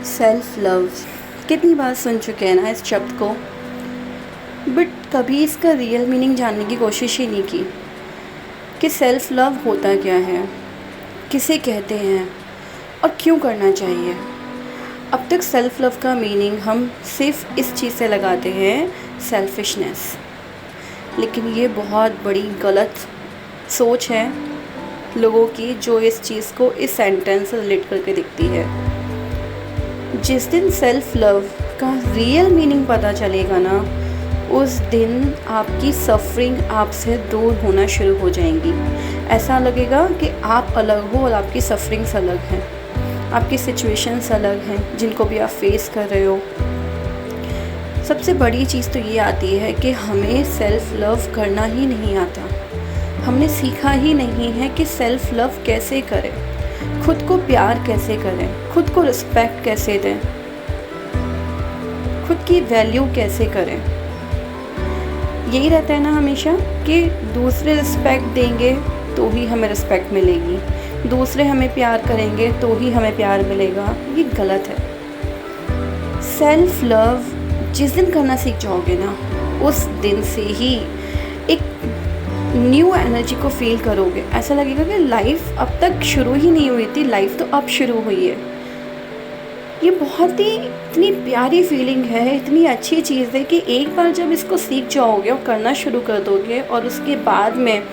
Self love, कितनी बार सुन चुके हैं ना इस शब्द को, बट कभी इसका रियल मीनिंग जानने की कोशिश ही नहीं की कि सेल्फ लव होता क्या है, किसे कहते हैं और क्यों करना चाहिए। अब तक सेल्फ लव का मीनिंग हम सिर्फ इस चीज़ से लगाते हैं, सेल्फिशनेस। लेकिन ये बहुत बड़ी गलत सोच है लोगों की, जो इस चीज़ को इस सेंटेंस से रिलेट करके दिखती है। जिस दिन सेल्फ लव का रियल मीनिंग पता चलेगा ना, उस दिन आपकी सफरिंग आपसे दूर होना शुरू हो जाएंगी। ऐसा लगेगा कि आप अलग हो और आपकी सफरिंग्स अलग हैं, आपकी सिचुएशंस अलग हैं जिनको भी आप फेस कर रहे हो। सबसे बड़ी चीज़ तो ये आती है कि हमें सेल्फ लव करना ही नहीं आता। हमने सीखा ही नहीं है कि सेल्फ लव कैसे करें, खुद को प्यार कैसे करें, खुद को रिस्पेक्ट कैसे दें, खुद की वैल्यू कैसे करें। यही रहता है ना हमेशा कि दूसरे रिस्पेक्ट देंगे तो ही हमें रिस्पेक्ट मिलेगी, दूसरे हमें प्यार करेंगे तो ही हमें प्यार मिलेगा। ये गलत है। सेल्फ लव जिस दिन करना सीख जाओगे ना, उस दिन से ही एक न्यू एनर्जी को फील करोगे। ऐसा लगेगा कि लाइफ अब तक शुरू ही नहीं हुई थी, लाइफ तो अब शुरू हुई है। ये बहुत ही इतनी प्यारी फीलिंग है, इतनी अच्छी चीज़ है कि एक बार जब इसको सीख जाओगे और करना शुरू कर दोगे, और उसके बाद में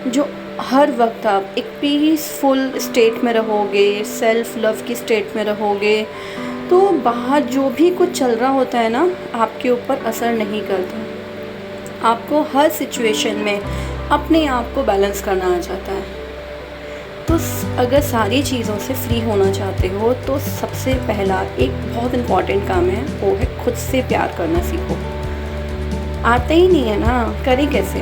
जो हर वक्त आप एक पीसफुल स्टेट में रहोगे, सेल्फ लव की स्टेट में रहोगे, तो बाहर जो भी कुछ चल रहा होता है ना, आपके ऊपर असर नहीं करता। आपको हर सिचुएशन में अपने आप को बैलेंस करना आ जाता है। तो अगर सारी चीज़ों से फ्री होना चाहते हो तो सबसे पहला एक बहुत इम्पॉर्टेंट काम है, वो है खुद से प्यार करना सीखो। आता ही नहीं है ना, करें कैसे।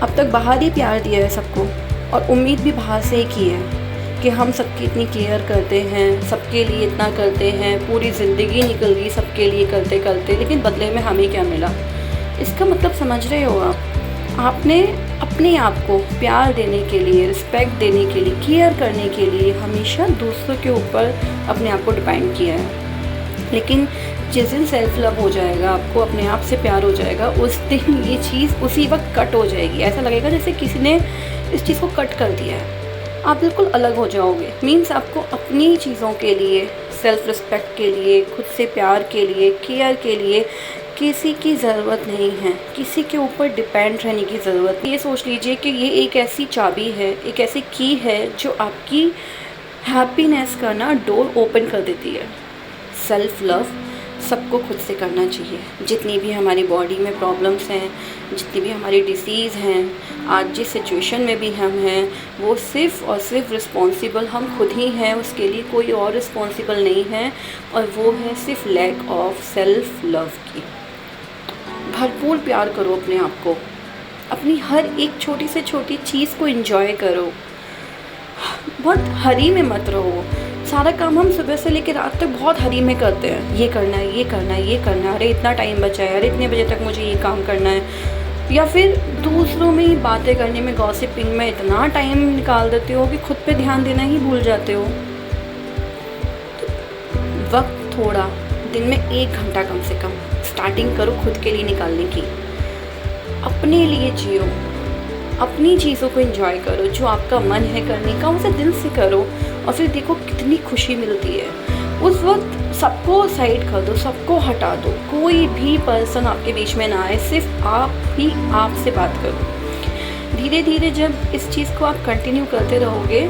अब तक बाहर ही प्यार दिया है सबको, और उम्मीद भी बाहर से ही की है कि हम सबकी इतनी केयर करते हैं, सबके लिए इतना करते हैं, पूरी ज़िंदगी निकल गई सबके लिए करते करते, लेकिन बदले में हमें क्या मिला। इसका मतलब समझ रहे हो आप? आपने अपने आप को प्यार देने के लिए, रिस्पेक्ट देने के लिए, केयर करने के लिए हमेशा दूसरों के ऊपर अपने आप को डिपेंड किया है। लेकिन जिस दिन सेल्फ लव हो जाएगा, आपको अपने आप से प्यार हो जाएगा, उस दिन ये चीज़ उसी वक्त कट हो जाएगी। ऐसा लगेगा जैसे किसी ने इस चीज़ को कट कर दिया है। आप बिल्कुल अलग हो जाओगे। मीन्स आपको अपनी चीज़ों के लिए, सेल्फ रिस्पेक्ट के लिए, खुद से प्यार के लिए, केयर के लिए किसी की ज़रूरत नहीं है, किसी के ऊपर डिपेंड रहने की ज़रूरत। ये सोच लीजिए कि ये एक ऐसी चाबी है, एक ऐसी की है जो आपकी हैप्पीनेस का ना डोर ओपन कर देती है। सेल्फ लव सबको खुद से करना चाहिए। जितनी भी हमारी बॉडी में प्रॉब्लम्स हैं, जितनी भी हमारी डिसीज़ हैं, आज जिस सिचुएशन में भी हम हैं, वो सिर्फ़ और सिर्फ रिस्पॉन्सिबल हम खुद ही हैं। उसके लिए कोई और रिस्पॉन्सिबल नहीं है, और वो है सिर्फ लैक ऑफ सेल्फ लव की। भरपूर प्यार करो अपने आप को, अपनी हर एक छोटी से छोटी चीज़ को एंजॉय करो। बहुत हरी में मत रहो। सारा काम हम सुबह से लेकर रात तक बहुत हरी में करते हैं। ये करना है, ये करना है, ये करना है, अरे इतना टाइम बचा है, अरे इतने बजे तक मुझे ये काम करना है। या फिर दूसरों में ही बातें करने में, गॉसिपिंग में इतना टाइम निकाल देते हो कि खुद पे ध्यान देना ही भूल जाते हो। तो वक्त थोड़ा, दिन में 1 घंटा कम से कम स्टार्टिंग करो खुद के लिए निकालने की। अपने लिए जियो, अपनी चीज़ों को एंजॉय करो। जो आपका मन है करने का, उसे दिल से करो, और फिर देखो कितनी खुशी मिलती है। उस वक्त सबको साइड कर दो, सबको हटा दो, कोई भी पर्सन आपके बीच में ना आए, सिर्फ आप ही आप से बात करो। धीरे धीरे जब इस चीज़ को आप कंटिन्यू करते रहोगे,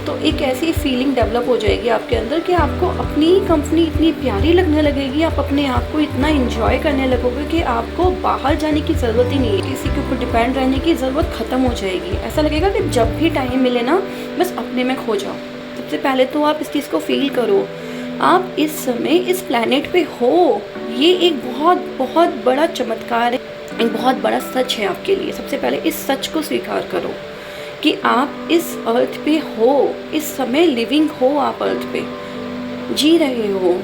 तो एक ऐसी फीलिंग डेवलप हो जाएगी आपके अंदर कि आपको अपनी कंपनी इतनी प्यारी लगने लगेगी, आप अपने आप को इतना एंजॉय करने लगोगे कि आपको बाहर जाने की ज़रूरत ही नहीं है, किसी के ऊपर डिपेंड रहने की ज़रूरत ख़त्म हो जाएगी। ऐसा लगेगा कि जब भी टाइम मिले ना, बस अपने में खो जाओ। सबसे पहले तो आप इस चीज़ को फील करो, आप इस समय इस प्लैनेट पे हो। ये एक बहुत बहुत बड़ा चमत्कार है, एक बहुत बड़ा सच है आपके लिए। सबसे पहले इस सच को स्वीकार करो कि आप इस अर्थ पे हो, इस समय लिविंग हो, आप अर्थ पे जी रहे हो,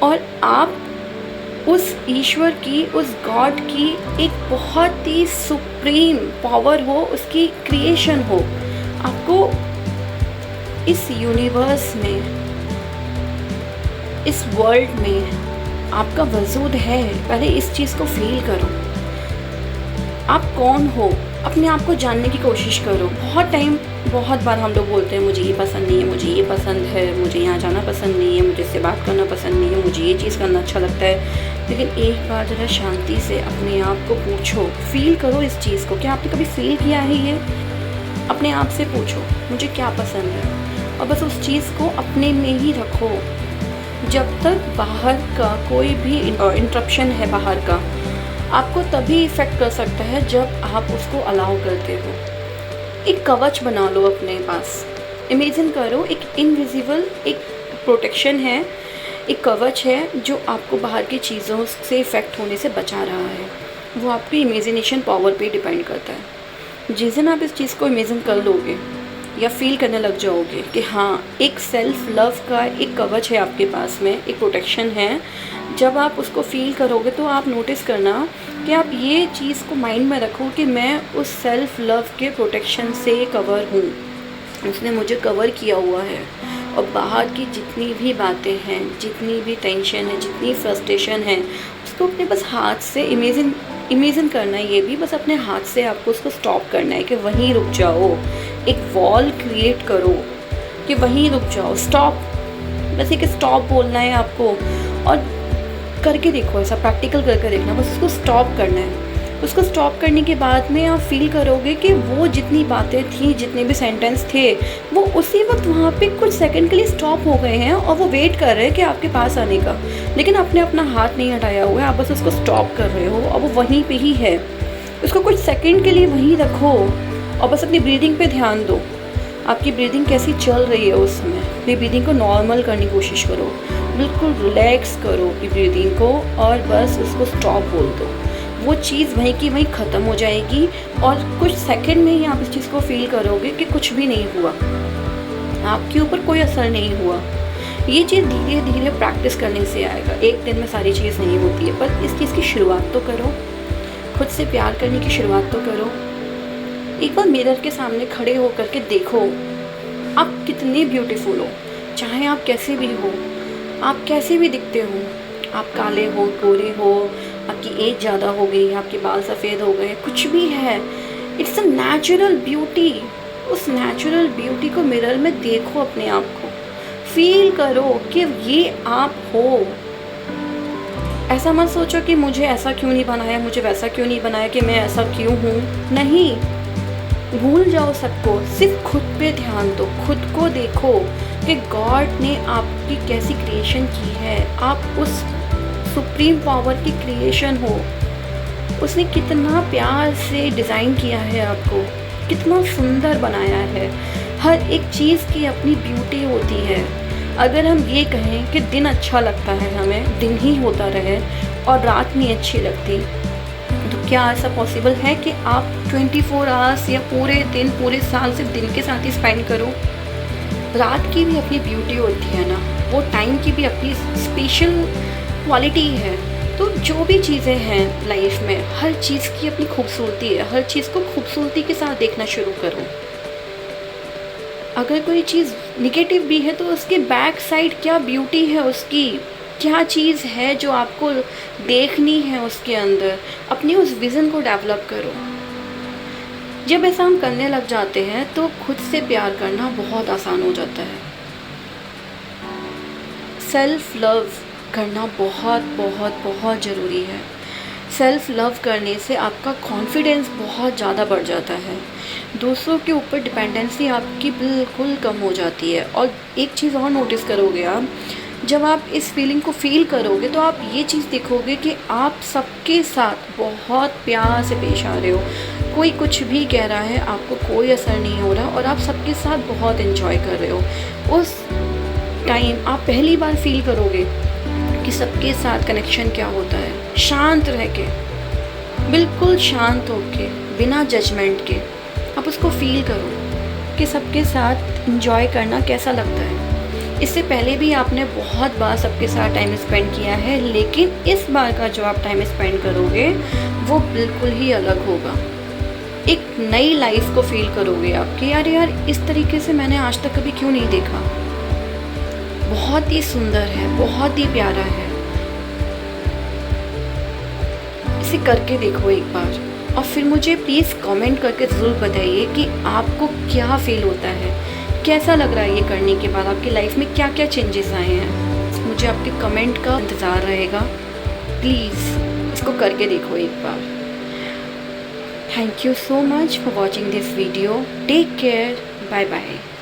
और आप उस ईश्वर की, उस गॉड की एक बहुत ही सुप्रीम पावर हो, उसकी क्रिएशन हो। आपको इस यूनिवर्स में इस वर्ल्ड में आपका वजूद है, पहले इस चीज़ को फील करो। आप कौन हो, अपने आप को जानने की कोशिश करो। बहुत बार हम लोग बोलते हैं मुझे ये पसंद नहीं है, मुझे ये पसंद है, मुझे यहाँ जाना पसंद नहीं है, मुझे इससे बात करना पसंद नहीं है, मुझे ये चीज़ करना अच्छा लगता है। लेकिन एक बार ज़रा शांति से अपने आप को पूछो, फील करो इस चीज़ को। क्या आपने कभी फील किया है ये? अपने आप से पूछो मुझे क्या पसंद है, और बस उस चीज़ को अपने में ही रखो। जब तक बाहर का कोई भी इंटरप्शन है बाहर का, आपको तभी इफ़ेक्ट कर सकता है जब आप उसको अलाउ करते हो। एक कवच बना लो अपने पास। इमेजिन करो एक इनविजिबल एक प्रोटेक्शन है, एक कवच है जो आपको बाहर की चीज़ों से इफ़ेक्ट होने से बचा रहा है। वो आपकी इमेजिनेशन पावर पे डिपेंड करता है। जिस दिन आप इस चीज़ को इमेजिन कर लोगे या फील करने लग जाओगे कि हाँ, एक सेल्फ लव का एक कवच है आपके पास में, एक प्रोटेक्शन है, जब आप उसको फील करोगे तो आप नोटिस करना कि आप ये चीज़ को माइंड में रखो कि मैं उस सेल्फ लव के प्रोटेक्शन से कवर हूँ, उसने मुझे कवर किया हुआ है। और बाहर की जितनी भी बातें हैं, जितनी भी टेंशन है, जितनी फ्रस्ट्रेशन है, उसको अपने बस हाथ से इमेजिन करना है। ये भी बस अपने हाथ से आपको उसको स्टॉप करना है कि वहीं रुक जाओ। एक वॉल क्रिएट करो कि वहीं रुक जाओ, स्टॉप। बस एक स्टॉप बोलना है आपको, और करके देखो, ऐसा प्रैक्टिकल करके देखना। बस उसको स्टॉप करना है। उसको स्टॉप करने के बाद में आप फील करोगे कि वो जितनी बातें थी, जितने भी सेंटेंस थे, वो उसी वक्त वहाँ पे कुछ सेकंड के लिए स्टॉप हो गए हैं और वो वेट कर रहे हैं कि आपके पास आने का। लेकिन आपने अपना हाथ नहीं हटाया हुआ है, आप बस उसको स्टॉप कर रहे हो और वो वहीं पे ही है। उसको कुछ सेकंड के लिए वहीं रखो और बस अपनी ब्रीदिंग पे ध्यान दो। आपकी ब्रीदिंग कैसी चल रही है उस समय, अपनी ब्रीदिंग को नॉर्मल करने की कोशिश करो, बिल्कुल रिलैक्स करो अपनी ब्रीदिंग को और बस उसको स्टॉप बोल दो। वो चीज़ वहीं की वहीं ख़त्म हो जाएगी और कुछ सेकंड में ही आप इस चीज़ को फील करोगे कि कुछ भी नहीं हुआ, आपके ऊपर कोई असर नहीं हुआ। ये चीज़ धीरे धीरे प्रैक्टिस करने से आएगा। एक दिन में सारी चीज़ नहीं होती है, पर इस चीज़ की शुरुआत तो करो। खुद से प्यार करने की शुरुआत तो करो। एक बार मिरर के सामने खड़े होकर के देखो आप कितने ब्यूटीफुल हो, चाहे आप कैसे भी हो, आप कैसे भी दिखते हो। आप काले हो, गोरे हो, आपकी एज ज़्यादा हो गई, आपके बाल सफ़ेद हो गए, कुछ भी है, इट्स अ नेचुरल ब्यूटी। उस नेचुरल ब्यूटी को मिरर में देखो, अपने आप को फील करो कि ये आप हो। ऐसा मत सोचो कि मुझे ऐसा क्यों नहीं बनाया, मुझे वैसा क्यों नहीं बनाया, कि मैं ऐसा क्यों हूँ। नहीं, भूल जाओ सबको, सिर्फ खुद पे ध्यान दो। खुद को देखो कि गॉड ने आपकी कैसी क्रिएशन की है। आप उस सुप्रीम पावर की क्रिएशन हो। उसने कितना प्यार से डिज़ाइन किया है आपको, कितना सुंदर बनाया है। हर एक चीज़ की अपनी ब्यूटी होती है। अगर हम ये कहें कि दिन अच्छा लगता है, हमें दिन ही होता रहे और रात नहीं अच्छी लगती, तो क्या ऐसा पॉसिबल है कि आप 24 आवर्स या पूरे दिन, पूरे साल सिर्फ दिन के साथ ही स्पेंड करो? रात की भी अपनी ब्यूटी होती है ना, वो टाइम की भी अपनी स्पेशल क्वालिटी है। तो जो भी चीज़ें हैं लाइफ में, हर चीज़ की अपनी खूबसूरती है। हर चीज़ को खूबसूरती के साथ देखना शुरू करो। अगर कोई चीज़ निगेटिव भी है तो उसके बैक साइड क्या ब्यूटी है, उसकी क्या चीज़ है जो आपको देखनी है उसके अंदर। अपनी उस विज़न को डेवलप करो। जब ऐसा हम करने लग जाते हैं तो खुद से प्यार करना बहुत आसान हो जाता है। सेल्फ लव करना बहुत बहुत बहुत ज़रूरी है। सेल्फ लव करने से आपका कॉन्फिडेंस बहुत ज़्यादा बढ़ जाता है। दूसरों के ऊपर डिपेंडेंसी आपकी बिल्कुल कम हो जाती है। और एक चीज़ और नोटिस करोगे आप, जब आप इस फीलिंग को फ़ील करोगे तो आप ये चीज़ देखोगे कि आप सबके साथ बहुत प्यार से पेश आ रहे हो। कोई कुछ भी कह रहा है, आपको कोई असर नहीं हो रहा और आप सबके साथ बहुत एंजॉय कर रहे हो। उस टाइम आप पहली बार फील करोगे कि सबके साथ कनेक्शन क्या होता है। शांत रह के, बिल्कुल शांत होके, बिना जजमेंट के आप उसको फील करो कि सबके साथ एंजॉय करना कैसा लगता है। इससे पहले भी आपने बहुत बार सबके साथ टाइम स्पेंड किया है, लेकिन इस बार का जो आप टाइम स्पेंड करोगे वो बिल्कुल ही अलग होगा। एक नई लाइफ को फील करोगे आप कि यार इस तरीके से मैंने आज तक कभी क्यों नहीं देखा। बहुत ही सुंदर है, बहुत ही प्यारा है। इसे करके देखो एक बार और फिर मुझे प्लीज़ कमेंट करके ज़रूर बताइए कि आपको क्या फ़ील होता है, कैसा लग रहा है ये करने के बाद, आपकी लाइफ में क्या क्या चेंजेस आए हैं। मुझे आपके कमेंट का इंतज़ार रहेगा। प्लीज़ इसको करके देखो एक बार। Thank you so much for watching this video. Take care. Bye bye.